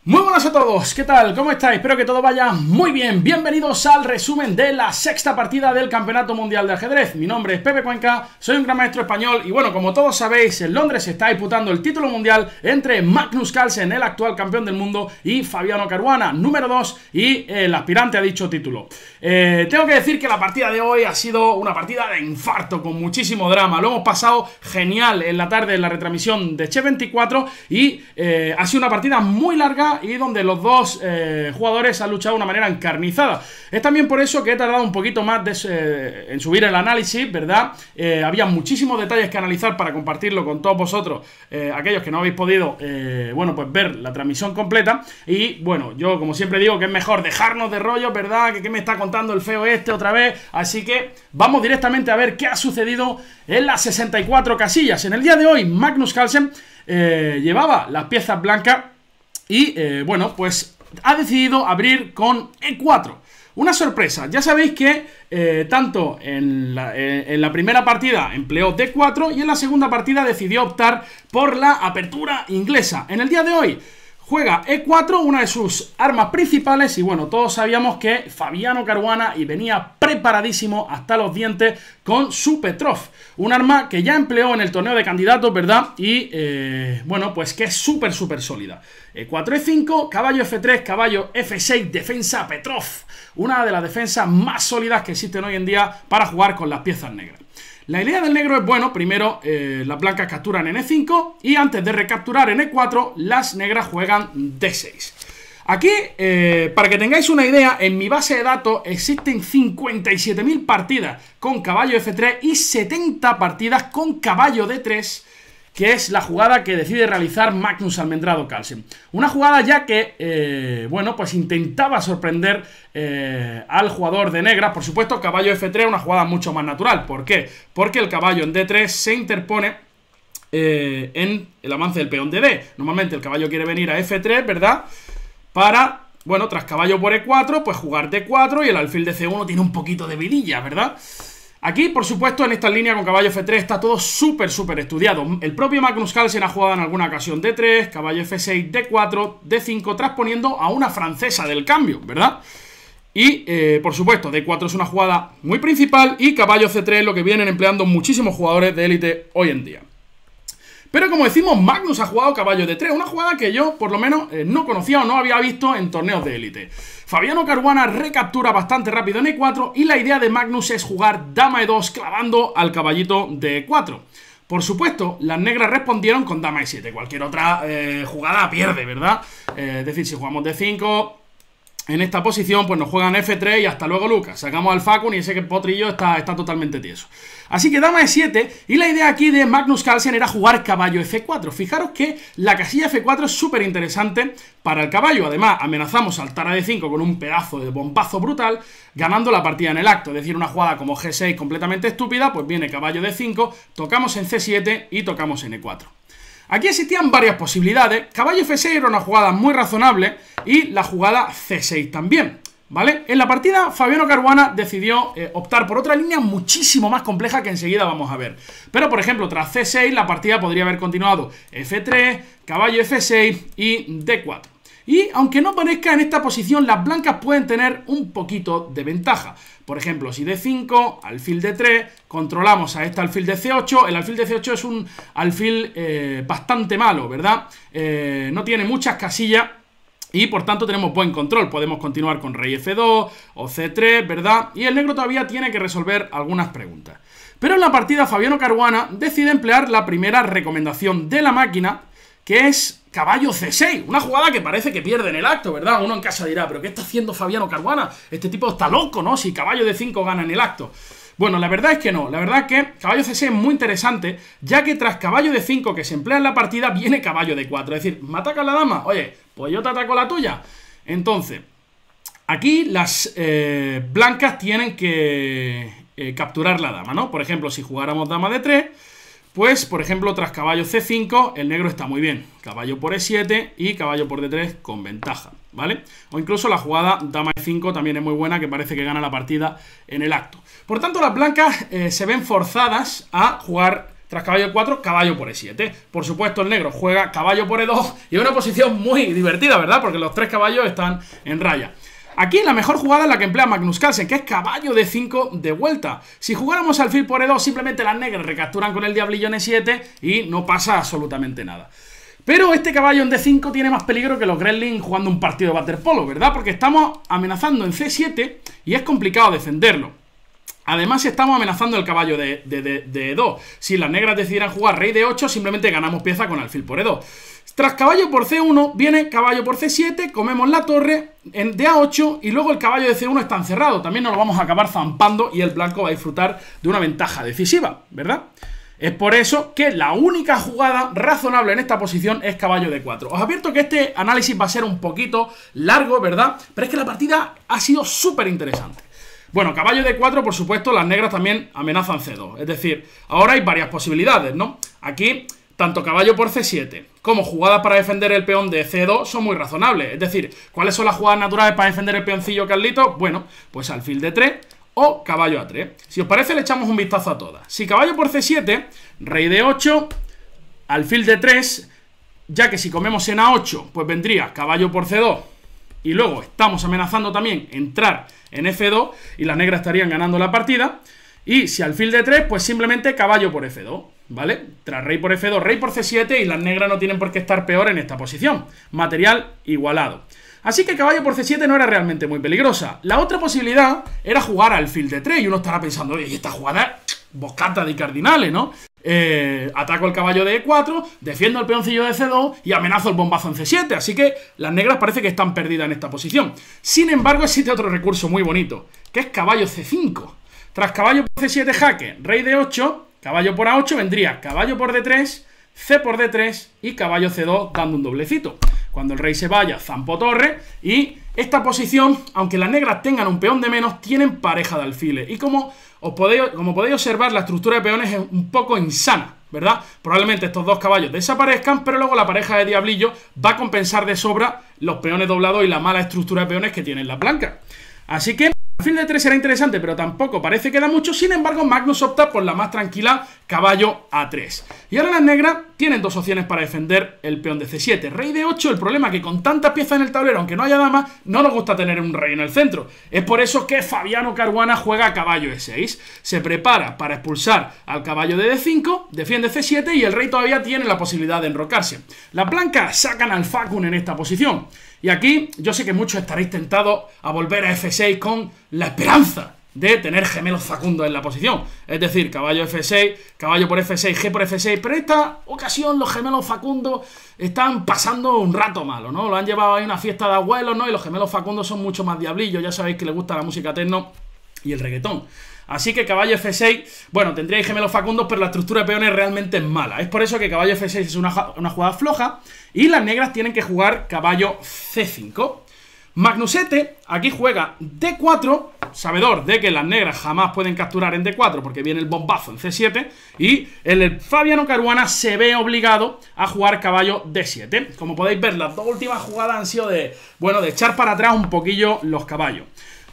Muy buenas a todos, ¿qué tal? ¿Cómo estáis? Espero que todo vaya muy bien. Bienvenidos al resumen de la sexta partida del Campeonato Mundial de Ajedrez. Mi nombre es Pepe Cuenca, soy un gran maestro español y bueno, como todos sabéis, en Londres se está disputando el título mundial entre Magnus Carlsen, el actual campeón del mundo, y Fabiano Caruana, número 2 y el aspirante a dicho título. Tengo que decir que la partida de hoy ha sido una partida de infarto, con muchísimo drama. Lo hemos pasado genial en la tarde en la retransmisión de Chess24 y ha sido una partida muy larga y donde los dos jugadores han luchado de una manera encarnizada. Es también por eso que he tardado un poquito más en subir el análisis, ¿verdad? Había muchísimos detalles que analizar para compartirlo con todos vosotros, aquellos que no habéis podido, bueno, pues ver la transmisión completa. Y bueno, yo como siempre digo que es mejor dejarnos de rollo, ¿verdad? Que qué me está contando el feo este otra vez. Así que vamos directamente a ver qué ha sucedido en las 64 casillas. En el día de hoy, Magnus Carlsen llevaba las piezas blancas y, bueno, pues ha decidido abrir con E4. Una sorpresa, ya sabéis que tanto en la primera partida empleó D4 y en la segunda partida decidió optar por la apertura inglesa. En el día de hoy juega E4, una de sus armas principales, y bueno, todos sabíamos que Fabiano Caruana y venía preparadísimo hasta los dientes con su Petrov, un arma que ya empleó en el torneo de candidatos, ¿verdad? Y bueno, pues que es súper sólida. E4, E5, caballo F3, caballo F6, defensa Petrov, una de las defensas más sólidas que existen hoy en día para jugar con las piezas negras. La idea del negro es, bueno, primero las blancas capturan en E5 y antes de recapturar en E4, las negras juegan D6. Aquí, para que tengáis una idea, en mi base de datos existen 57.000 partidas con caballo F3 y 70 partidas con caballo D3, que es la jugada que decide realizar Magnus Almendrado Carlsen. Una jugada ya que, bueno, pues intentaba sorprender al jugador de negras. Por supuesto, caballo F3 una jugada mucho más natural. ¿Por qué? Porque el caballo en D3 se interpone en el avance del peón de D. Normalmente el caballo quiere venir a F3, ¿verdad? Para, bueno, tras caballo por E4, pues jugar D4 y el alfil de C1 tiene un poquito de vidilla, ¿verdad? Aquí, por supuesto, en esta línea con caballo F3 está todo súper estudiado. El propio Magnus Carlsen ha jugado en alguna ocasión D3, caballo F6, D4, D5, transponiendo a una francesa del cambio, ¿verdad? Y, por supuesto, D4 es una jugada muy principal y caballo C3 es lo que vienen empleando muchísimos jugadores de élite hoy en día. Pero como decimos, Magnus ha jugado caballo D3, una jugada que yo, por lo menos, no conocía o no había visto en torneos de élite. Fabiano Caruana recaptura bastante rápido en E4 y la idea de Magnus es jugar dama E2 clavando al caballito de E4. Por supuesto, las negras respondieron con dama E7. Cualquier otra jugada pierde, ¿verdad? Es decir, si jugamos D5... en esta posición, pues nos juegan F3 y hasta luego Lucas. Sacamos al Facun y ese que potrillo está totalmente tieso. Así que dama E7, y la idea aquí de Magnus Carlsen era jugar caballo F4. Fijaros que la casilla F4 es súper interesante para el caballo. Además, amenazamos saltar a D5 con un pedazo de bombazo brutal, ganando la partida en el acto. Es decir, una jugada como G6 completamente estúpida, pues viene caballo D5, tocamos en C7 y tocamos en E4. Aquí existían varias posibilidades. Caballo F6 era una jugada muy razonable y la jugada C6 también, ¿vale? En la partida, Fabiano Caruana decidió optar por otra línea muchísimo más compleja que enseguida vamos a ver. Pero, por ejemplo, tras C6, la partida podría haber continuado F3, caballo F6 y D4. Y aunque no parezca, en esta posición las blancas pueden tener un poquito de ventaja. Por ejemplo, si D5, alfil D3, controlamos a este alfil de C8. El alfil de C8 es un alfil bastante malo, ¿verdad? No tiene muchas casillas y por tanto tenemos buen control. Podemos continuar con rey F2 o C3, ¿verdad? Y el negro todavía tiene que resolver algunas preguntas. Pero en la partida Fabiano Caruana decide emplear la primera recomendación de la máquina, que es caballo C6, una jugada que parece que pierde en el acto, ¿verdad? Uno en casa dirá, ¿pero qué está haciendo Fabiano Caruana? Este tipo está loco, ¿no? Si caballo D5 gana en el acto. Bueno, la verdad es que no, la verdad es que caballo C6 es muy interesante, ya que tras caballo D5 que se emplea en la partida, viene caballo D4, es decir, ¿me ataca la dama? Oye, pues yo te ataco la tuya. Entonces, aquí las blancas tienen que capturar la dama, ¿no? Por ejemplo, si jugáramos dama D3... pues, por ejemplo, tras caballo C5, el negro está muy bien. Caballo por E7 y caballo por D3 con ventaja, ¿vale? O incluso la jugada dama E5 también es muy buena, que parece que gana la partida en el acto. Por tanto, las blancas se ven forzadas a jugar Tras caballo E4, caballo por E7. Por supuesto, el negro juega caballo por E2 y es una posición muy divertida, ¿verdad? Porque los tres caballos están en raya. Aquí la mejor jugada es la que emplea Magnus Carlsen, que es caballo D5 de vuelta. Si jugáramos alfil por E2, simplemente las negras recapturan con el diablillo en E7 y no pasa absolutamente nada. Pero este caballo en D5 tiene más peligro que los gremlins jugando un partido de waterpolo, ¿verdad? Porque estamos amenazando en C7 y es complicado defenderlo. Además estamos amenazando el caballo de E2. Si las negras decidieran jugar rey D8, simplemente ganamos pieza con alfil por E2. Tras caballo por C1 viene caballo por C7, comemos la torre en D8 y luego el caballo de C1 está encerrado. También nos lo vamos a acabar zampando y el blanco va a disfrutar de una ventaja decisiva, ¿verdad? Es por eso que la única jugada razonable en esta posición es caballo D4. Os advierto que este análisis va a ser un poquito largo, ¿verdad? Pero es que la partida ha sido súper interesante. Bueno, caballo D4, por supuesto, las negras también amenazan C2. Es decir, ahora hay varias posibilidades, ¿no? Aquí, tanto caballo por C7 como jugadas para defender el peón de C2 son muy razonables. Es decir, ¿cuáles son las jugadas naturales para defender el peoncillo Carlito? Bueno, pues alfil D3 o caballo A3. Si os parece, le echamos un vistazo a todas. Si caballo por C7, rey D8, alfil D3, ya que si comemos en A8, pues vendría caballo por C2. Y luego estamos amenazando también entrar en F2 y las negras estarían ganando la partida. Y si alfil D3, pues simplemente caballo por F2, ¿vale? Tras rey por F2, rey por C7 y las negras no tienen por qué estar peor en esta posición. Material igualado. Así que caballo por C7 no era realmente muy peligrosa. La otra posibilidad era jugar alfil D3 y uno estará pensando, oye, esta jugada bocata de cardinales, ¿no? Ataco el caballo de E4, defiendo el peoncillo de C2 y amenazo el bombazo en C7. Así que las negras parece que están perdidas en esta posición. Sin embargo, existe otro recurso muy bonito, que es caballo C5. Tras caballo por C7 jaque, rey D8, caballo por A8 vendría caballo por D3, C por D3 y caballo C2 dando un doblecito. Cuando el rey se vaya, zampo torre y esta posición, aunque las negras tengan un peón de menos, tienen pareja de alfiles. Y como podéis observar, la estructura de peones es un poco insana, ¿verdad? Probablemente estos dos caballos desaparezcan, pero luego la pareja de diablillo va a compensar de sobra los peones doblados y la mala estructura de peones que tienen las blancas. Así que alfil de 3 será interesante, pero tampoco parece que da mucho. Sin embargo, Magnus opta por la más tranquila, caballo A3. Y ahora las negras tienen dos opciones para defender el peón de C7. Rey de 8, el problema es que con tantas piezas en el tablero, aunque no haya damas, no nos gusta tener un rey en el centro. Es por eso que Fabiano Caruana juega caballo E6. Se prepara para expulsar al caballo de D5, defiende C7 y el rey todavía tiene la posibilidad de enrocarse. Las blancas sacan al Facun en esta posición. Y aquí yo sé que muchos estaréis tentados a volver a F6 con la esperanza de tener gemelos facundos en la posición. Es decir, caballo F6, caballo por F6, G por F6. Pero en esta ocasión los gemelos facundos están pasando un rato malo, ¿no? Lo han llevado ahí a una fiesta de abuelos, ¿no? Y los gemelos facundos son mucho más diablillos. Ya sabéis que les gusta la música techno y el reggaetón. Así que caballo F6, bueno, tendríais gemelos facundos, pero la estructura de peones realmente es mala. Es por eso que caballo F6 es una jugada floja y las negras tienen que jugar caballo C5. Magnusete aquí juega D4, sabedor de que las negras jamás pueden capturar en D4 porque viene el bombazo en C7, y el Fabiano Caruana se ve obligado a jugar caballo D7. Como podéis ver, las dos últimas jugadas han sido de echar para atrás un poquillo los caballos.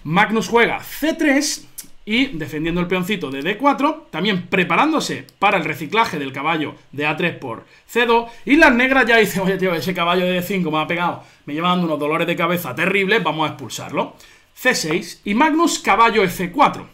Magnus juega C3 y defendiendo el peoncito de D4, también preparándose para el reciclaje del caballo de A3 por C2, y las negras ya dicen, oye tío, ese caballo de D5 me ha pegado, me lleva dando unos dolores de cabeza terribles, vamos a expulsarlo. C6 y Magnus caballo F4.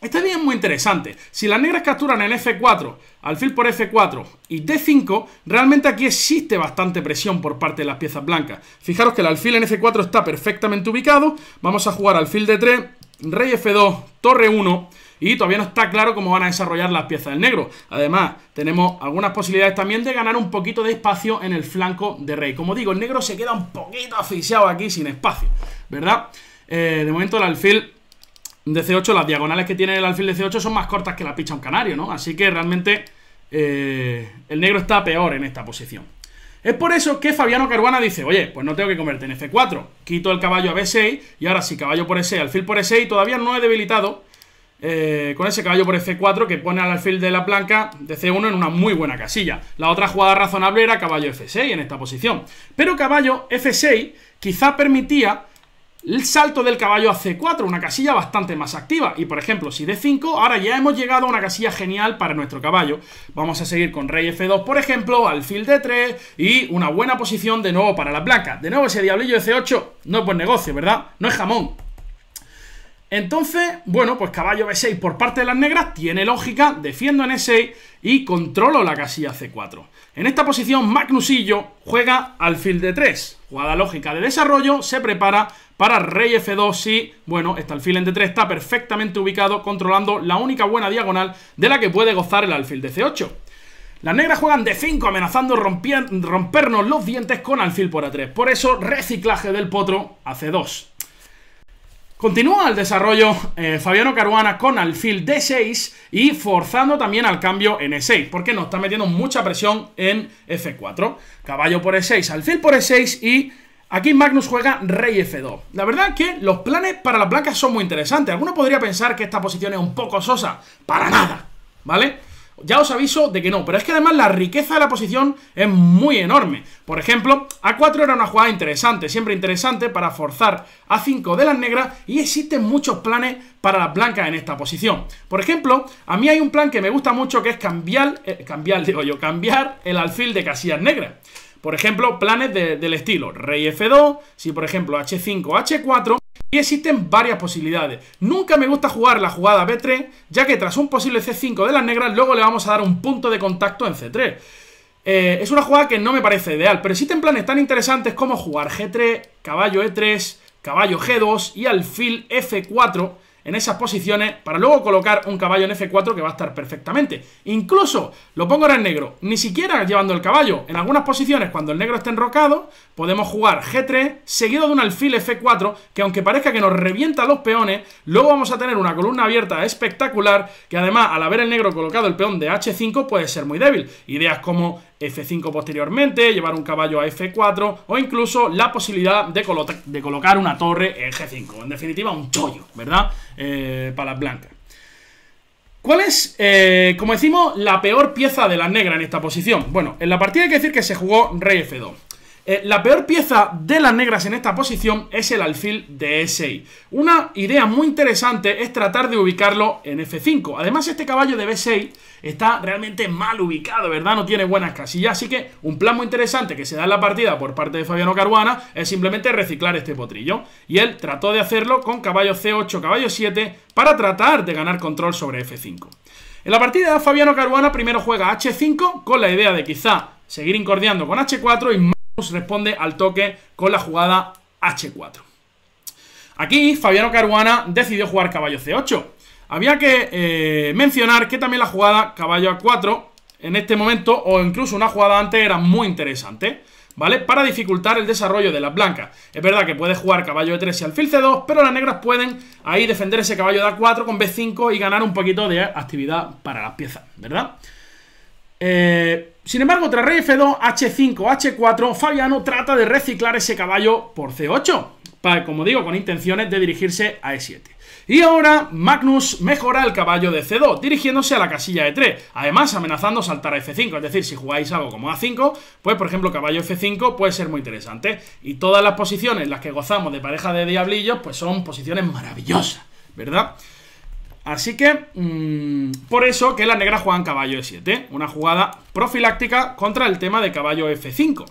Este día es muy interesante. Si las negras capturan en F4, alfil por F4 y D5, realmente aquí existe bastante presión por parte de las piezas blancas. Fijaros que el alfil en F4 está perfectamente ubicado. Vamos a jugar alfil D3, rey F2, torre 1, y todavía no está claro cómo van a desarrollar las piezas del negro. Además, tenemos algunas posibilidades también de ganar un poquito de espacio en el flanco de rey. Como digo, el negro se queda un poquito asfixiado aquí sin espacio, ¿verdad? De momento el alfil de C8, las diagonales que tiene el alfil de C8 son más cortas que la picha a un canario, ¿no? Así que realmente el negro está peor en esta posición. Es por eso que Fabiano Caruana dice, oye, pues no tengo que comerte en F4, quito el caballo a B6 y ahora sí, caballo por E6, alfil por E6, todavía no he debilitado con ese caballo por F4 que pone al alfil de la blanca de C1 en una muy buena casilla. La otra jugada razonable era caballo F6 en esta posición, pero caballo F6 quizá permitía el salto del caballo a C4, una casilla bastante más activa. Y por ejemplo, si D5, ahora ya hemos llegado a una casilla genial para nuestro caballo. Vamos a seguir con rey F2, por ejemplo, alfil D3 y una buena posición de nuevo para las blancas. De nuevo ese diablillo de C8 no es buen negocio, ¿verdad? No es jamón. Entonces, bueno, pues caballo B6 por parte de las negras tiene lógica, defiendo en E6 y controlo la casilla C4. En esta posición, Magnusillo juega alfil D3. Jugada lógica de desarrollo, se prepara para rey F2 y, bueno, este alfil en D3 está perfectamente ubicado, controlando la única buena diagonal de la que puede gozar el alfil de C8. Las negras juegan D5, amenazando rompernos los dientes con alfil por A3. Por eso, reciclaje del potro a C2. Continúa el desarrollo Fabiano Caruana con alfil D6 y forzando también al cambio en E6, porque nos está metiendo mucha presión en F4. Caballo por E6, alfil por E6 y aquí Magnus juega rey F2. La verdad es que los planes para las blancas son muy interesantes. Alguno podría pensar que esta posición es un poco sosa. Para nada, ¿vale? Ya os aviso de que no, pero es que además la riqueza de la posición es muy enorme. Por ejemplo, A4 era una jugada interesante, siempre interesante para forzar A5 de las negras, y existen muchos planes para las blancas en esta posición. Por ejemplo, a mí hay un plan que me gusta mucho, que es cambiar el alfil de casillas negras. Por ejemplo, planes del estilo rey F2, si por ejemplo H5, H4... Y existen varias posibilidades. Nunca me gusta jugar la jugada B3, ya que tras un posible C5 de las negras, luego le vamos a dar un punto de contacto en C3. Es una jugada que no me parece ideal, pero existen planes tan interesantes como jugar G3, caballo E3, caballo G2 y alfil F4 en esas posiciones, para luego colocar un caballo en F4 que va a estar perfectamente. Incluso, lo pongo ahora en negro, ni siquiera llevando el caballo. En algunas posiciones, cuando el negro esté enrocado, podemos jugar G3 seguido de un alfil F4, que aunque parezca que nos revienta los peones, luego vamos a tener una columna abierta espectacular, que además, al haber el negro colocado el peón de H5, puede ser muy débil. Ideas como F5 posteriormente, llevar un caballo a F4 o incluso la posibilidad de colocar una torre en G5. En definitiva, un chollo, ¿verdad? Para las blancas. ¿Cuál es, como decimos, la peor pieza de las negras en esta posición? Bueno, en la partida hay que decir que se jugó rey F2. La peor pieza de las negras en esta posición es el alfil de E6. Una idea muy interesante es tratar de ubicarlo en F5. Además, este caballo de B6 está realmente mal ubicado, ¿verdad? No tiene buenas casillas, así que un plan muy interesante que se da en la partida por parte de Fabiano Caruana es simplemente reciclar este potrillo. Y él trató de hacerlo con caballo C8, caballo 7 para tratar de ganar control sobre F5. En la partida, Fabiano Caruana primero juega H5 con la idea de quizá seguir incordiando con H4 y responde al toque con la jugada H4. Aquí Fabiano Caruana decidió jugar caballo C8. Había que mencionar que también la jugada caballo A4 en este momento, o incluso una jugada antes, era muy interesante, ¿vale? Para dificultar el desarrollo de las blancas. Es verdad que puedes jugar caballo E3 y alfil C2, pero las negras pueden ahí defender ese caballo de A4 con B5 y ganar un poquito de actividad para las piezas, ¿verdad? Sin embargo, tras rey F2, H5, H4, Fabiano trata de reciclar ese caballo por C8, como digo, con intenciones de dirigirse a E7. Y ahora Magnus mejora el caballo de C2, dirigiéndose a la casilla E3, además amenazando saltar a F5, es decir, si jugáis algo como A5, pues por ejemplo caballo F5 puede ser muy interesante. Y todas las posiciones en las que gozamos de pareja de diablillos, pues son posiciones maravillosas, ¿verdad? Así que, por eso que las negras juegan caballo E7, una jugada profiláctica contra el tema de caballo F5,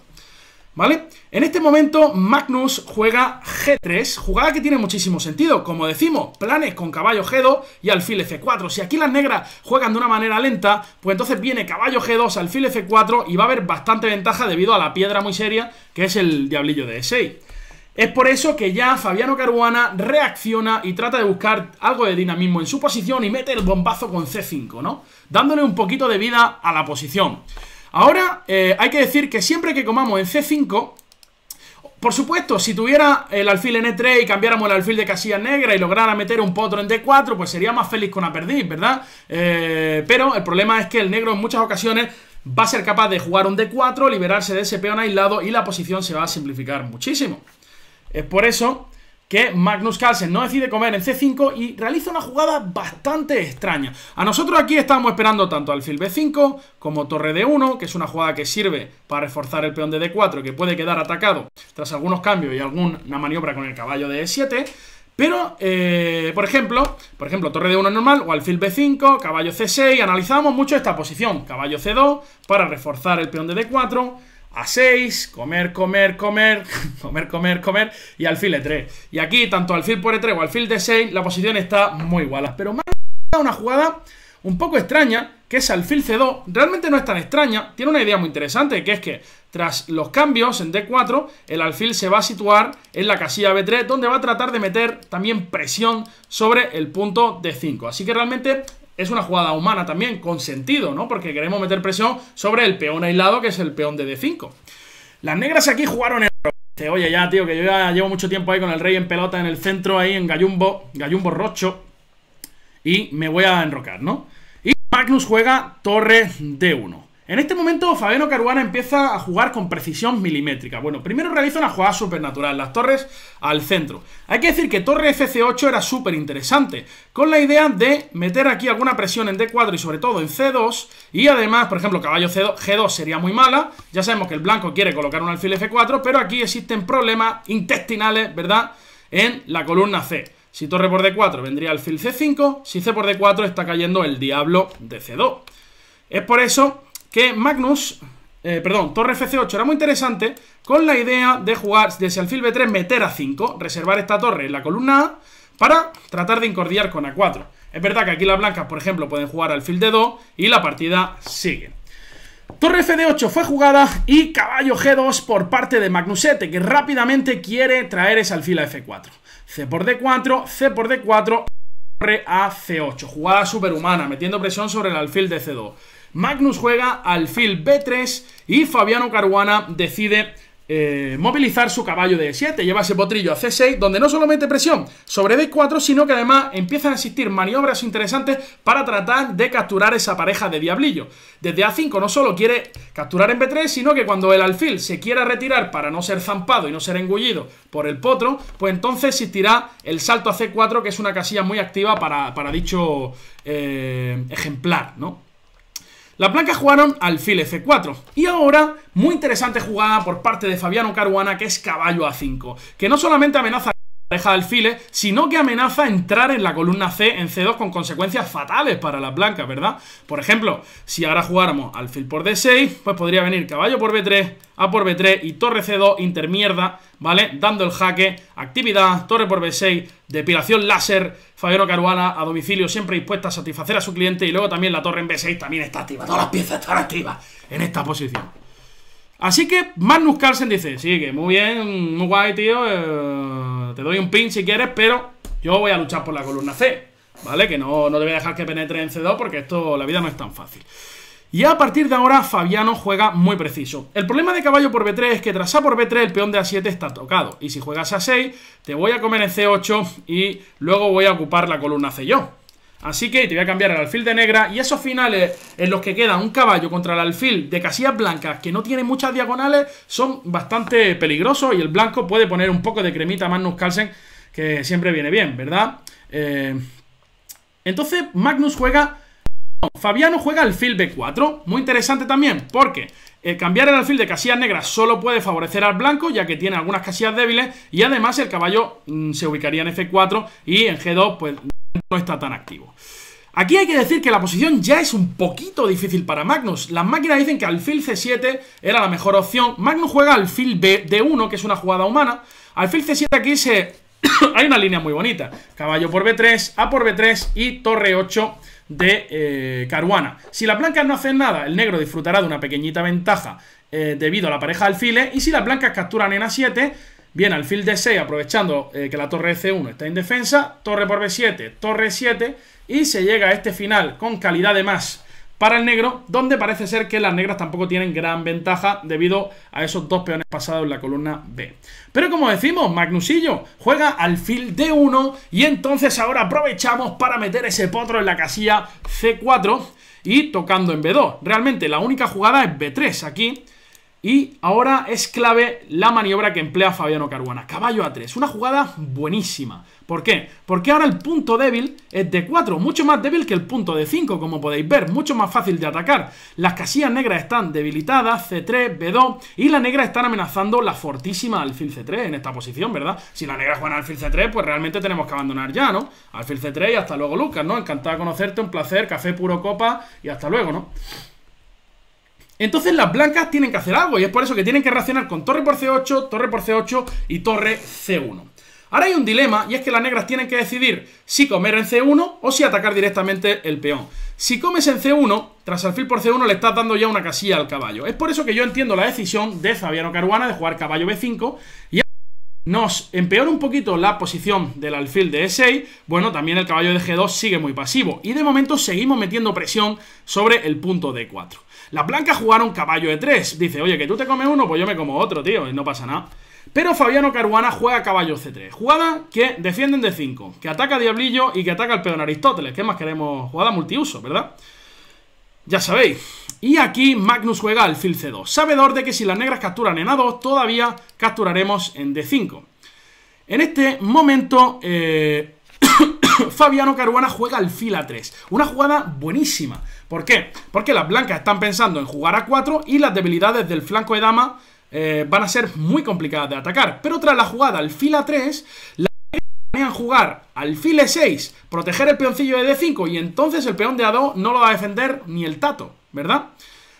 ¿vale? En este momento Magnus juega G3, jugada que tiene muchísimo sentido. Como decimos, planes con caballo G2 y alfil F4. Si aquí las negras juegan de una manera lenta, pues entonces viene caballo G2, alfil F4 y va a haber bastante ventaja debido a la piedra muy seria que es el diablillo de E6. Es por eso que ya Fabiano Caruana reacciona y trata de buscar algo de dinamismo en su posición y mete el bombazo con C5, ¿no? Dándole un poquito de vida a la posición. Ahora, hay que decir que siempre que comamos en C5, por supuesto, si tuviera el alfil en E3 y cambiáramos el alfil de casilla negra y lograra meter un potro en D4, pues sería más feliz con una perdiz, ¿verdad? Pero el problema es que el negro en muchas ocasiones va a ser capaz de jugar un D4, liberarse de ese peón aislado y la posición se va a simplificar muchísimo. Es por eso que Magnus Carlsen no decide comer en C5 y realiza una jugada bastante extraña. A nosotros aquí estábamos esperando tanto alfil B5 como torre D1, que es una jugada que sirve para reforzar el peón de D4, que puede quedar atacado tras algunos cambios y alguna maniobra con el caballo de E7. Pero, por ejemplo, torre D1 normal o alfil B5, caballo C6, analizábamos mucho esta posición. Caballo C2 para reforzar el peón de D4, A6, comer y alfil E3. Y aquí, tanto alfil por E3 o alfil D6, la posición está muy igual. Pero más una jugada un poco extraña, que es alfil C2. Realmente no es tan extraña, tiene una idea muy interesante, que es que tras los cambios en D4, el alfil se va a situar en la casilla B3, donde va a tratar de meter también presión sobre el punto D5. Así que realmente es una jugada humana también, con sentido, ¿no? Porque queremos meter presión sobre el peón aislado, que es el peón de D5. Las negras aquí jugaron el... Oye, ya, tío, que yo ya llevo mucho tiempo ahí con el rey en pelota en el centro, ahí en Gallumbo Rocho, y me voy a enrocar, ¿no? Y Magnus juega torre D1. En este momento Fabiano Caruana empieza a jugar con precisión milimétrica. Bueno, primero realiza una jugada supernatural, las torres al centro. Hay que decir que torre FC8 era súper interesante, con la idea de meter aquí alguna presión en D4 y sobre todo en C2. Y además, por ejemplo, caballo G2 sería muy mala. Ya sabemos que el blanco quiere colocar un alfil F4, pero aquí existen problemas intestinales, ¿verdad?, en la columna C. Si torre por D4 vendría alfil C5, si C por D4 está cayendo el diablo de C2. Es por eso que Magnus, torre F8 era muy interesante, con la idea de jugar desde alfil B3, meter a 5, reservar esta torre en la columna A para tratar de incordiar con A4. Es verdad que aquí las blancas, por ejemplo, pueden jugar alfil D2 y la partida sigue. Torre F8 fue jugada y caballo G2 por parte de Magnusete, que rápidamente quiere traer ese alfil a F4. C por D4, C por D4, torre a C8. Jugada superhumana, metiendo presión sobre el alfil de C2. Magnus juega alfil B3 y Fabiano Caruana decide movilizar su caballo de E7. Lleva ese potrillo a C6, donde no solo mete presión sobre D4, sino que además empiezan a existir maniobras interesantes para tratar de capturar esa pareja de diablillo. Desde A5 no solo quiere capturar en B3, sino que cuando el alfil se quiera retirar para no ser zampado y no ser engullido por el potro, pues entonces existirá el salto a C4, que es una casilla muy activa para dicho ejemplar, ¿no? Las blancas jugaron alfil F4. Y ahora, muy interesante jugada por parte de Fabiano Caruana, que es caballo A5, que no solamente amenaza a la pareja de alfiles, sino que amenaza a entrar en la columna C en C2 con consecuencias fatales para las blancas, ¿verdad? Por ejemplo, si ahora jugáramos alfil por D6, pues podría venir caballo por B3, A por B3 y torre C2 intermierda, ¿vale? Dando el jaque, actividad, torre por B6, depilación láser. Fabiano Caruana a domicilio, siempre dispuesta a satisfacer a su cliente. Y luego también la torre en B6 también está activa. Todas las piezas están activas en esta posición. Así que Magnus Carlsen dice: sí, que muy bien, muy guay, tío, te doy un pin si quieres, pero yo voy a luchar por la columna C, ¿vale? Que no te voy a dejar que penetre en C2, porque esto, la vida no es tan fácil. Y a partir de ahora Fabiano juega muy preciso. El problema de caballo por B3 es que tras A por B3 el peón de A7 está tocado. Y si juegas A6, te voy a comer en C8 y luego voy a ocupar la columna C yo. Así que te voy a cambiar el alfil de negra. Y esos finales en los que queda un caballo contra el alfil de casillas blancas, que no tiene muchas diagonales, son bastante peligrosos. Y el blanco puede poner un poco de cremita a Magnus Carlsen, que siempre viene bien, ¿verdad? Entonces Magnus juega... Fabiano juega alfil B4, muy interesante también, porque cambiar el alfil de casillas negras solo puede favorecer al blanco, ya que tiene algunas casillas débiles, y además el caballo se ubicaría en F4 y en G2 pues no está tan activo. Aquí hay que decir que la posición ya es un poquito difícil para Magnus. Las máquinas dicen que alfil C7 era la mejor opción. Magnus juega alfil D1, que es una jugada humana. Alfil C7 aquí hay una línea muy bonita. Caballo por B3, A por B3 y torre 8 de Caruana. Si las blancas no hacen nada, el negro disfrutará de una pequeñita ventaja debido a la pareja de alfiles. Y si las blancas capturan en A7, viene alfil D6 aprovechando que la torre C1 está indefensa, torre por B7, torre 7 y se llega a este final con calidad de más para el negro, donde parece ser que las negras tampoco tienen gran ventaja debido a esos dos peones pasados en la columna B. Pero como decimos, Magnusillo juega alfil D1 y entonces ahora aprovechamos para meter ese potro en la casilla C4 y tocando en B2. Realmente la única jugada es B3 aquí. Y ahora es clave la maniobra que emplea Fabiano Caruana. Caballo A3, una jugada buenísima. ¿Por qué? Porque ahora el punto débil es D4, mucho más débil que el punto D5, como podéis ver, mucho más fácil de atacar. Las casillas negras están debilitadas, C3, B2, y las negras están amenazando la fortísima alfil C3 en esta posición, ¿verdad? Si las negras juegan alfil C3, pues realmente tenemos que abandonar ya, ¿no? Alfil C3 y hasta luego, Lucas, ¿no? Encantado de conocerte, un placer, café puro copa y hasta luego, ¿no? Entonces las blancas tienen que hacer algo y es por eso que tienen que reaccionar con torre por C8, torre por C8 y torre C1. Ahora hay un dilema y es que las negras tienen que decidir si comer en C1 o si atacar directamente el peón. Si comes en C1, tras alfil por C1 le estás dando ya una casilla al caballo. Es por eso que yo entiendo la decisión de Fabiano Caruana de jugar caballo B5 y nos empeora un poquito la posición del alfil de E6. Bueno, también el caballo de G2 sigue muy pasivo y de momento seguimos metiendo presión sobre el punto D4. Las blancas jugaron caballo E3. Dice, oye, que tú te comes uno, pues yo me como otro, tío, y no pasa nada. Pero Fabiano Caruana juega caballo C3. Jugada que defiende en D5, que ataca a Diablillo y que ataca al peón Aristóteles. ¿Qué más queremos? Jugada multiuso, ¿verdad? Ya sabéis. Y aquí Magnus juega alfil C2, sabedor de que si las negras capturan en A2, todavía capturaremos en D5. En este momento, Fabiano Caruana juega alfil A3. Una jugada buenísima. ¿Por qué? Porque las blancas están pensando en jugar a 4 y las debilidades del flanco de dama van a ser muy complicadas de atacar. Pero tras la jugada alfil A3, las negras planean jugar alfil E6, proteger el peoncillo de D5 y entonces el peón de A2 no lo va a defender ni el tato, ¿verdad?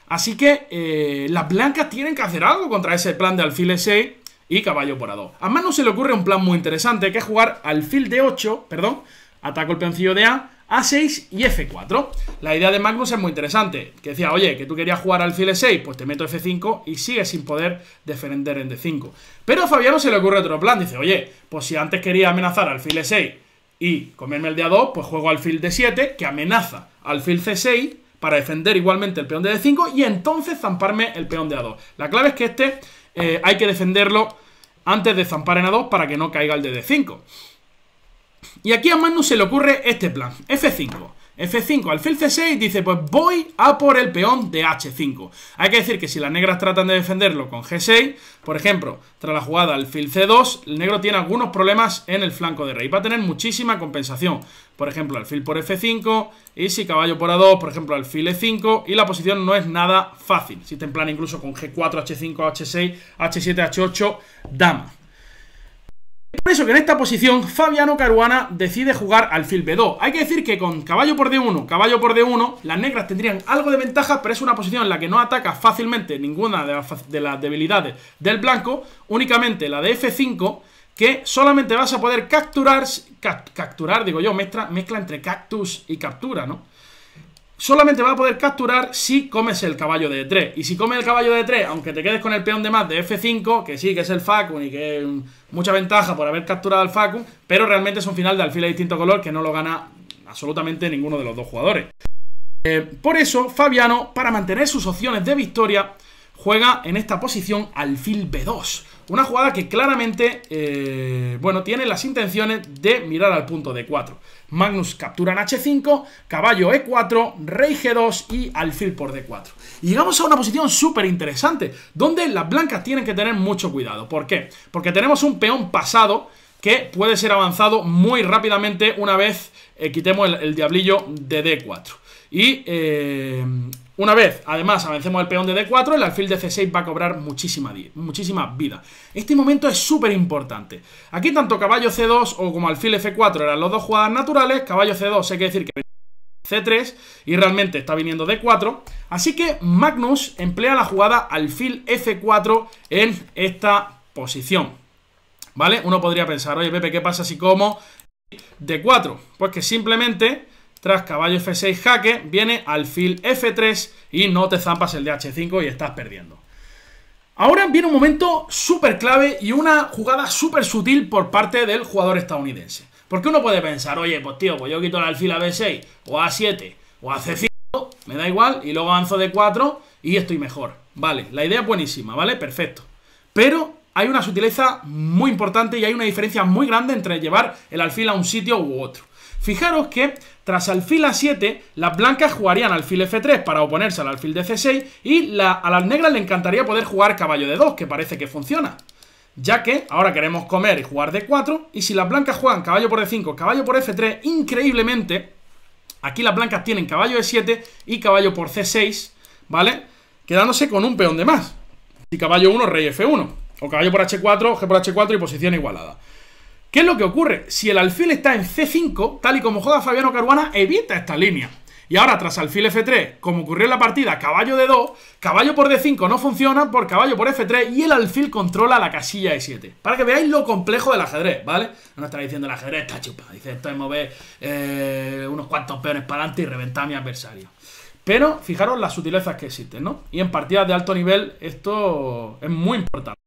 Así que las blancas tienen que hacer algo contra ese plan de alfil E6 y caballo por A2. A Magnus se le ocurre un plan muy interesante, que es jugar alfil D8, perdón, ataco el peoncillo de A, A6 y F4. La idea de Magnus es muy interesante, que decía, oye, que tú querías jugar alfil E6, pues te meto F5 y sigues sin poder defender en D5. Pero a Fabiano se le ocurre otro plan, dice, oye, pues si antes quería amenazar alfil E6 y comerme el de A2, pues juego alfil D7, que amenaza alfil C6 para defender igualmente el peón de D5 y entonces zamparme el peón de A2. La clave es que este hay que defenderlo antes de zampar en A2 para que no caiga el de D5. Y aquí a Magnus se le ocurre este plan, F5. F5, alfil C6, dice, pues voy a por el peón de H5. Hay que decir que si las negras tratan de defenderlo con G6, por ejemplo, tras la jugada alfil C2, el negro tiene algunos problemas en el flanco de rey. Va a tener muchísima compensación. Por ejemplo, alfil por F5, y si caballo por A2, por ejemplo, alfil E5, y la posición no es nada fácil. Existe en plan incluso con G4, H5, H6, H7, H8, dama. Por eso que en esta posición Fabiano Caruana decide jugar alfil B2. Hay que decir que con caballo por D1, las negras tendrían algo de ventaja, pero es una posición en la que no ataca fácilmente ninguna de las debilidades del blanco, únicamente la de F5, que solamente vas a poder capturar, digo yo, mezcla entre cactus y captura, ¿no? Solamente va a poder capturar si comes el caballo de E3. Y si comes el caballo de E3, aunque te quedes con el peón de más de F5, que sí, que es el facum y que es mucha ventaja por haber capturado al facum, pero realmente es un final de alfil de distinto color que no lo gana absolutamente ninguno de los dos jugadores. Por eso, Fabiano, para mantener sus opciones de victoria, juega en esta posición alfil B2. Una jugada que claramente, bueno, tiene las intenciones de mirar al punto D4. Magnus captura en H5, caballo E4, rey G2 y alfil por D4. Y llegamos a una posición súper interesante, donde las blancas tienen que tener mucho cuidado. ¿Por qué? Porque tenemos un peón pasado que puede ser avanzado muy rápidamente una vez quitemos el diablillo de D4. Y una vez, además, avancemos el peón de D4, el alfil de C6 va a cobrar muchísima vida. Este momento es súper importante. Aquí tanto caballo C2 o como alfil F4 eran los dos jugadas naturales. Caballo C2 hay que decir que C3 y realmente está viniendo D4. Así que Magnus emplea la jugada alfil F4 en esta posición, ¿vale? Uno podría pensar, oye Pepe, ¿qué pasa si como D4? Pues que simplemente tras caballo F6 jaque, viene alfil F3 y no te zampas el de H5 y estás perdiendo. Ahora viene un momento súper clave y una jugada súper sutil por parte del jugador estadounidense. Porque uno puede pensar, oye, pues tío, pues yo quito el alfil a B6 o a A7 o a C5, me da igual, y luego avanzo D4 y estoy mejor. Vale, la idea es buenísima, ¿vale? Perfecto. Pero hay una sutileza muy importante y hay una diferencia muy grande entre llevar el alfil a un sitio u otro. Fijaros que tras alfil A7, las blancas jugarían alfil F3 para oponerse al alfil de C6 y a las negras le encantaría poder jugar caballo de 2, que parece que funciona. Ya que ahora queremos comer y jugar D4, y si las blancas juegan caballo por D5, caballo por F3, increíblemente, aquí las blancas tienen caballo E7 y caballo por C6, ¿vale? Quedándose con un peón de más. Y caballo 1, rey F1, o caballo por H4, G por H4 y posición igualada. ¿Qué es lo que ocurre? Si el alfil está en C5, tal y como juega Fabiano Caruana, evita esta línea. Y ahora tras alfil F3, como ocurrió en la partida, caballo D2, caballo por D5 no funciona por caballo por F3 y el alfil controla la casilla E7. Para que veáis lo complejo del ajedrez, ¿vale? No está diciendo el ajedrez está chupado. Dice, esto es mover unos cuantos peones para adelante y reventar a mi adversario. Pero fijaros las sutilezas que existen, ¿no? Y en partidas de alto nivel esto es muy importante.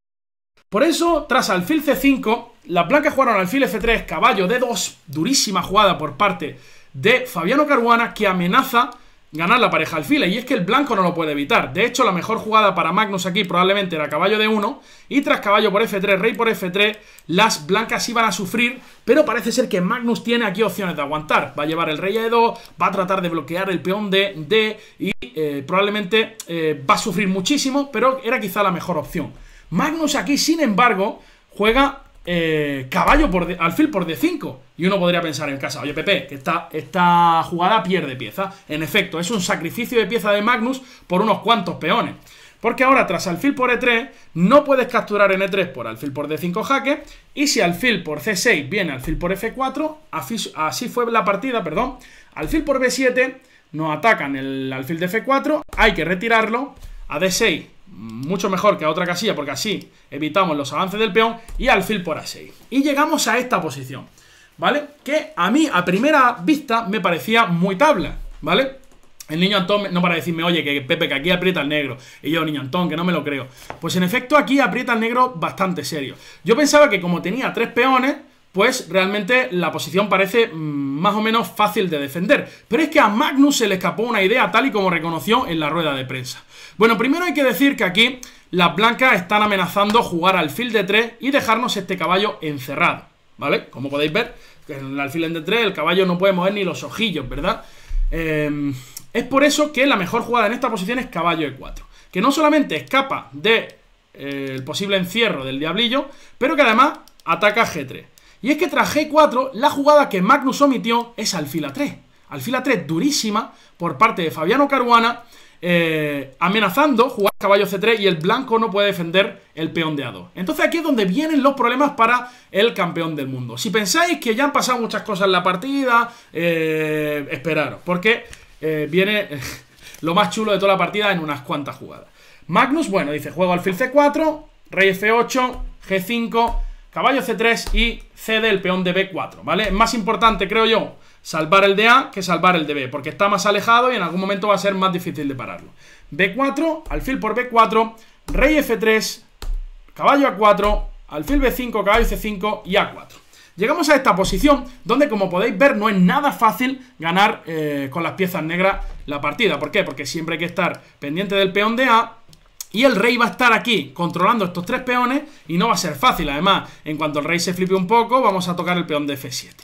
Por eso, tras alfil C5, las blancas jugaron alfil F3, caballo D2, durísima jugada por parte de Fabiano Caruana, que amenaza ganar la pareja alfiles, y es que el blanco no lo puede evitar. De hecho, la mejor jugada para Magnus aquí probablemente era caballo D1, y tras caballo por F3, rey por F3, las blancas iban a sufrir, pero parece ser que Magnus tiene aquí opciones de aguantar. Va a llevar el rey a E2, va a tratar de bloquear el peón de D, y probablemente va a sufrir muchísimo, pero era quizá la mejor opción. Magnus aquí, sin embargo, juega caballo por alfil por D5. Y uno podría pensar en casa, oye Pepe, que esta jugada pierde pieza. En efecto, es un sacrificio de pieza de Magnus por unos cuantos peones. Porque ahora tras alfil por E3 no puedes capturar en E3 por alfil por D5 jaque. Y si alfil por C6 viene alfil por F4, así fue la partida, perdón. Alfil por B7, nos atacan el alfil de F4, hay que retirarlo a D6. Mucho mejor que a otra casilla, porque así evitamos los avances del peón, y alfil por A6. Y llegamos a esta posición, ¿vale? Que a mí, a primera vista, me parecía muy tabla, ¿vale? El niño Antón no para decirme, oye, que Pepe, que aquí aprieta el negro. Y yo, niño Antón, que no me lo creo. Pues en efecto aquí aprieta el negro bastante serio. Yo pensaba que como tenía 3 peones, pues realmente la posición parece más o menos fácil de defender. Pero es que a Magnus se le escapó una idea, tal y como reconoció en la rueda de prensa. Bueno, primero hay que decir que aquí las blancas están amenazando jugar alfil de 3 y dejarnos este caballo encerrado, ¿vale? Como podéis ver, en el alfil en D3 el caballo no puede mover ni los ojillos, ¿verdad? Es por eso que la mejor jugada en esta posición es caballo E4, que no solamente escapa del posible encierro del diablillo, pero que además ataca G3. Y es que tras G4, la jugada que Magnus omitió es alfil A3. Alfil A3 durísima por parte de Fabiano Caruana, amenazando jugar caballo C3 y el blanco no puede defender el peón de A2. Entonces aquí es donde vienen los problemas para el campeón del mundo. Si pensáis que ya han pasado muchas cosas en la partida, esperaros, porque viene lo más chulo de toda la partida en unas cuantas jugadas. Magnus, bueno, dice juego alfil C4, rey F8, G5, caballo C3 y cede el peón de B4, ¿vale? Es más importante, creo yo, salvar el de A que salvar el de B, porque está más alejado y en algún momento va a ser más difícil de pararlo. B4, alfil por B4, rey F3, caballo A4, alfil B5, caballo C5 y A4. Llegamos a esta posición donde, como podéis ver, no es nada fácil ganar con las piezas negras la partida. ¿Por qué? Porque siempre hay que estar pendiente del peón de A. Y el rey va a estar aquí controlando estos 3 peones y no va a ser fácil. Además, en cuanto el rey se flipe un poco, vamos a tocar el peón de F7.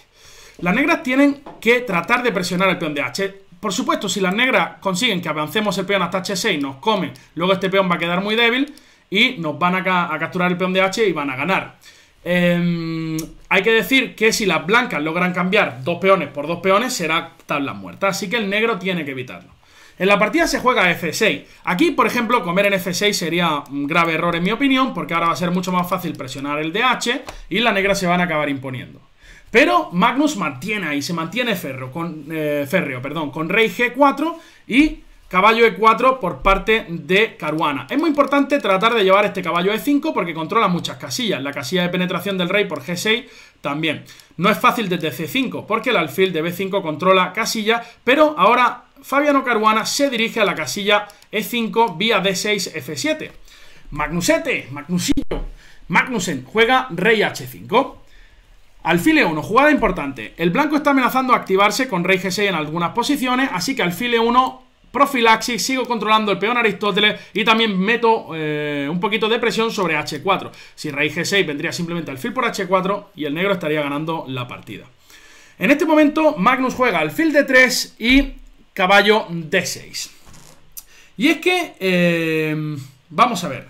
Las negras tienen que tratar de presionar el peón de H. Por supuesto, si las negras consiguen que avancemos el peón hasta H6, nos comen, luego este peón va a quedar muy débil y nos van a capturar el peón de H y van a ganar. Hay que decir que si las blancas logran cambiar 2 peones por 2 peones, será tablas muertas. Así que el negro tiene que evitarlo. En la partida se juega F6. Aquí, por ejemplo, comer en F6 sería un grave error en mi opinión, porque ahora va a ser mucho más fácil presionar el de H y las negras se van a acabar imponiendo. Pero Magnus mantiene ahí, se mantiene férreo, con rey G4 y caballo E4 por parte de Caruana. Es muy importante tratar de llevar este caballo E5 porque controla muchas casillas. La casilla de penetración del rey por G6 también. No es fácil desde C5 porque el alfil de B5 controla casilla, pero ahora Fabiano Caruana se dirige a la casilla E5 vía D6 F7. Magnusete, Magnusillo, Magnussen juega rey H5. Alfil E1, jugada importante. El blanco está amenazando a activarse con rey G6 en algunas posiciones, así que alfil E1, profilaxis, sigo controlando el peón Aristóteles y también meto un poquito de presión sobre H4. Si rey G6 vendría simplemente alfil por H4 y el negro estaría ganando la partida. En este momento Magnus juega alfil D3 y caballo D6. Y es que, vamos a ver.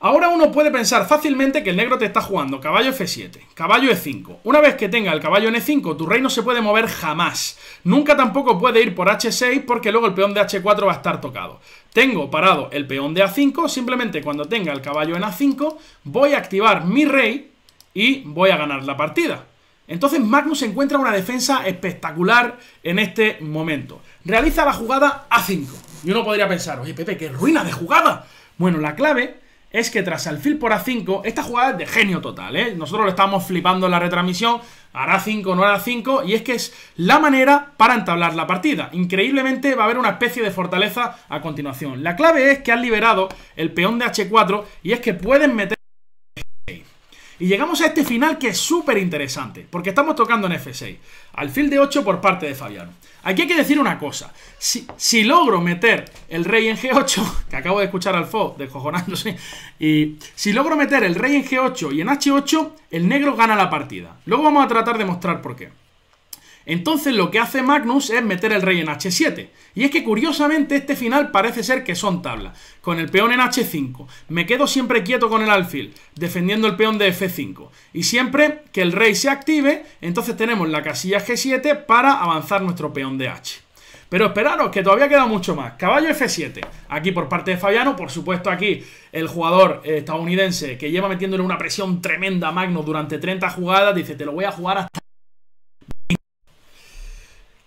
Ahora uno puede pensar fácilmente que el negro te está jugando caballo F7, caballo E5. Una vez que tenga el caballo en E5, tu rey no se puede mover jamás. Nunca tampoco puede ir por H6 porque luego el peón de H4 va a estar tocado. Tengo parado el peón de A5, simplemente cuando tenga el caballo en A5 voy a activar mi rey y voy a ganar la partida. Entonces Magnus encuentra una defensa espectacular en este momento. Realiza la jugada A5. Y uno podría pensar, oye Pepe, qué ruina de jugada. Bueno, la clave es que tras alfil por A5, esta jugada es de genio total, ¿eh? Nosotros lo estamos flipando en la retransmisión, hará 5, no hará 5, y es que es la manera para entablar la partida. Increíblemente va a haber una especie de fortaleza a continuación. La clave es que han liberado el peón de H4 y es que pueden meter... Y llegamos a este final que es súper interesante, porque estamos tocando en F6. Alfil de 8 por parte de Fabiano. Aquí hay que decir una cosa. Si logro meter el rey en G8, que acabo de escuchar al FO descojonándose, y si logro meter el rey en G8 y en H8, el negro gana la partida. Luego vamos a tratar de mostrar por qué. Entonces lo que hace Magnus es meter el rey en H7. Y es que curiosamente este final parece ser que son tablas. Con el peón en H5. Me quedo siempre quieto con el alfil, defendiendo el peón de F5. Y siempre que el rey se active, entonces tenemos la casilla G7 para avanzar nuestro peón de H. Pero esperaros que todavía queda mucho más. Caballo F7, aquí por parte de Fabiano. Por supuesto aquí el jugador estadounidense que lleva metiéndole una presión tremenda a Magnus durante 30 jugadas, dice, te lo voy a jugar hasta...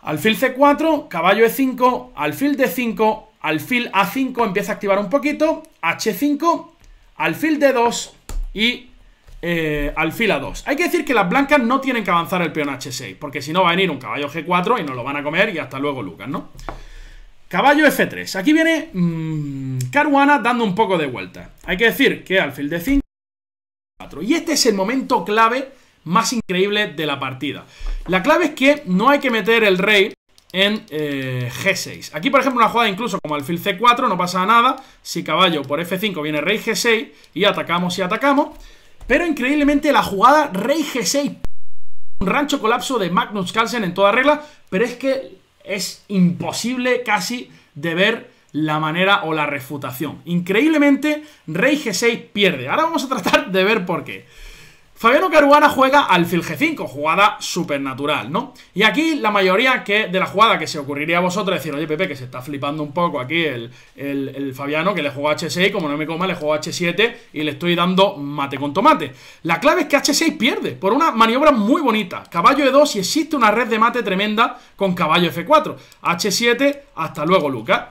Alfil C4, caballo E5, alfil D5, alfil A5 empieza a activar un poquito, H5, alfil D2 y alfil A2. Hay que decir que las blancas no tienen que avanzar el peón H6, porque si no va a venir un caballo G4 y nos lo van a comer y hasta luego Lucas, ¿no? Caballo F3. Aquí viene Caruana dando un poco de vuelta. Hay que decir que alfil D5, y este es el momento clave más increíble de la partida. La clave es que no hay que meter el rey en G6. Aquí, por ejemplo, una jugada incluso como alfil C4, no pasa nada. Si caballo por F5 viene rey G6 y atacamos y atacamos. Pero increíblemente la jugada rey G6, un rancho colapso de Magnus Carlsen en toda regla, pero es que es imposible casi de ver la manera o la refutación. Increíblemente, rey G6 pierde. Ahora vamos a tratar de ver por qué. Fabiano Caruana juega alfil G5, jugada supernatural, ¿no? Y aquí la mayoría de la jugada que se ocurriría a vosotros es decir, oye Pepe, que se está flipando un poco aquí el Fabiano, que le juega H6, como no me coma, le juego H7 y le estoy dando mate con tomate. La clave es que H6 pierde por una maniobra muy bonita. Caballo E2 y existe una red de mate tremenda con caballo F4. H7, hasta luego Lucas.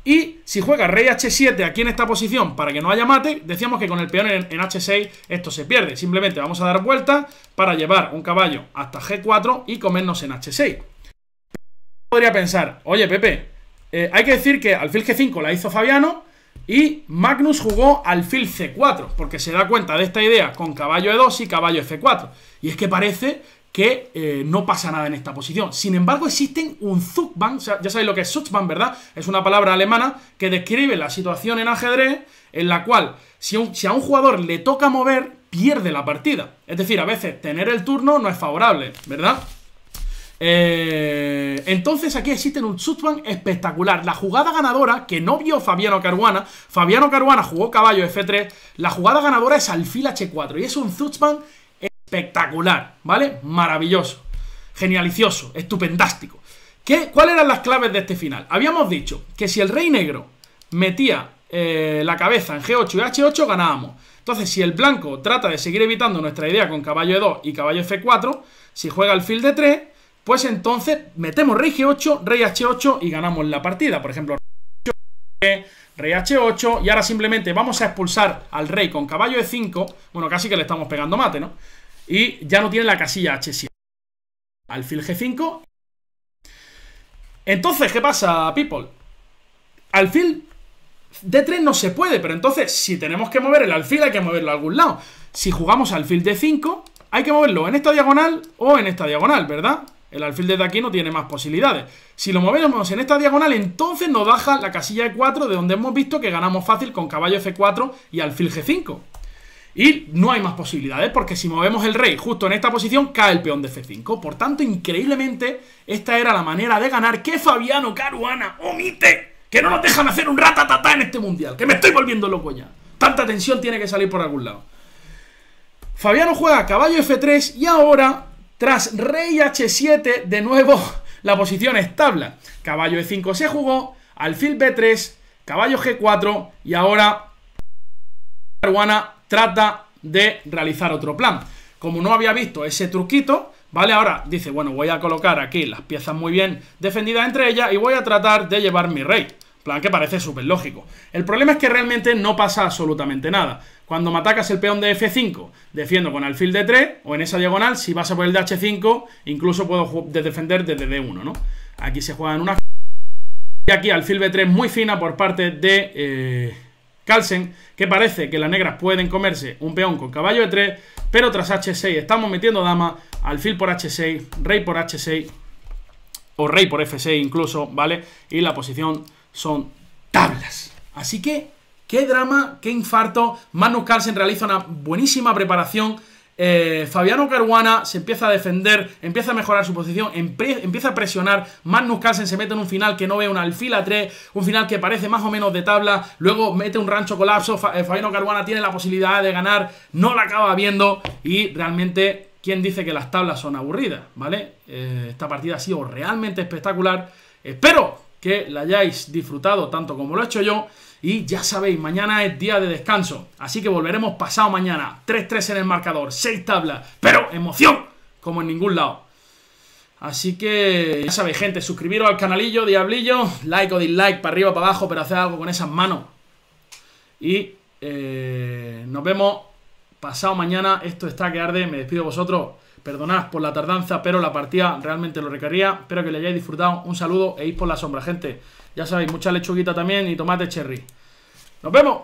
Y si juega rey H7 aquí en esta posición para que no haya mate, decíamos que con el peón en H6 esto se pierde. Simplemente vamos a dar vuelta para llevar un caballo hasta G4 y comernos en H6. Podría pensar, oye Pepe, hay que decir que alfil G5 la hizo Fabiano y Magnus jugó alfil C4, porque se da cuenta de esta idea con caballo E2 y caballo F4. Y es que parece que no pasa nada en esta posición. Sin embargo, existen un Zugzwang, o sea, ya sabéis lo que es Zugzwang, ¿verdad? Es una palabra alemana que describe la situación en ajedrez en la cual si a un jugador le toca mover, pierde la partida. Es decir, a veces tener el turno no es favorable, ¿verdad? Entonces aquí existe un Zugzwang espectacular. La jugada ganadora que no vio Fabiano Caruana jugó caballo F3. La jugada ganadora es alfil H4 y es un Zugzwang espectacular, ¿vale? Maravilloso, genialicioso, estupendástico. ¿Cuáles eran las claves de este final? Habíamos dicho que si el rey negro metía la cabeza en G8 y H8, ganábamos. Entonces, si el blanco trata de seguir evitando nuestra idea con caballo E2 y caballo F4, si juega alfil D3, pues entonces metemos rey G8, rey H8 y ganamos la partida. Por ejemplo, rey H8, y ahora simplemente vamos a expulsar al rey con caballo E5. Bueno, casi que le estamos pegando mate, ¿no? Y ya no tiene la casilla H7. Alfil G5. Entonces, ¿qué pasa, people? Alfil D3 no se puede, pero entonces, si tenemos que mover el alfil, hay que moverlo a algún lado. Si jugamos alfil D5, hay que moverlo en esta diagonal o en esta diagonal, ¿verdad? El alfil desde aquí no tiene más posibilidades. Si lo movemos en esta diagonal, entonces nos baja la casilla E4, de donde hemos visto que ganamos fácil con caballo F4 y alfil G5. Y no hay más posibilidades, porque si movemos el rey justo en esta posición, cae el peón de F5. Por tanto, increíblemente, esta era la manera de ganar que Fabiano Caruana omite. Que no nos dejan hacer un ratatatá en este mundial, que me estoy volviendo loco ya. Tanta tensión tiene que salir por algún lado. Fabiano juega caballo F3 y ahora, tras rey H7, de nuevo la posición es tabla. Caballo E5 se jugó, alfil B3, caballo G4 y ahora Caruana trata de realizar otro plan. Como no había visto ese truquito, ¿vale? Ahora dice, bueno, voy a colocar aquí las piezas muy bien defendidas entre ellas y voy a tratar de llevar mi rey. Plan que parece súper lógico. El problema es que realmente no pasa absolutamente nada. Cuando me atacas el peón de F5, defiendo con alfil D3 o en esa diagonal, si vas a por el de H5, incluso puedo defender desde D1, ¿no? Aquí se juegan unas... Y aquí alfil B3 muy fina por parte de Carlsen, que parece que las negras pueden comerse un peón con caballo E3, pero tras H6 estamos metiendo dama, alfil por H6, rey por H6 o rey por F6 incluso, ¿vale? Y la posición son tablas. Así que, qué drama, qué infarto. Magnus Carlsen realiza una buenísima preparación. Fabiano Caruana se empieza a defender, empieza a mejorar su posición, empieza a presionar. Magnus Carlsen se mete en un final que no ve un alfil A3, un final que parece más o menos de tabla. Luego mete un rancho colapso. Fabiano Caruana tiene la posibilidad de ganar, no la acaba viendo. Y realmente, ¿quién dice que las tablas son aburridas? ¿Vale? Esta partida ha sido realmente espectacular. Espero que la hayáis disfrutado tanto como lo he hecho yo. Y ya sabéis, mañana es día de descanso, así que volveremos pasado mañana. 3-3 en el marcador, 6 tablas, pero emoción como en ningún lado. Así que ya sabéis, gente, suscribiros al canalillo, diablillo, like o dislike, para arriba o para abajo, pero haced algo con esas manos. Y nos vemos pasado mañana. Esto está que arde, me despido de vosotros. Perdonad por la tardanza, pero la partida realmente lo requería. Espero que le hayáis disfrutado. Un saludo e id por la sombra, gente. Ya sabéis, mucha lechuguita también y tomate cherry. ¡Nos vemos!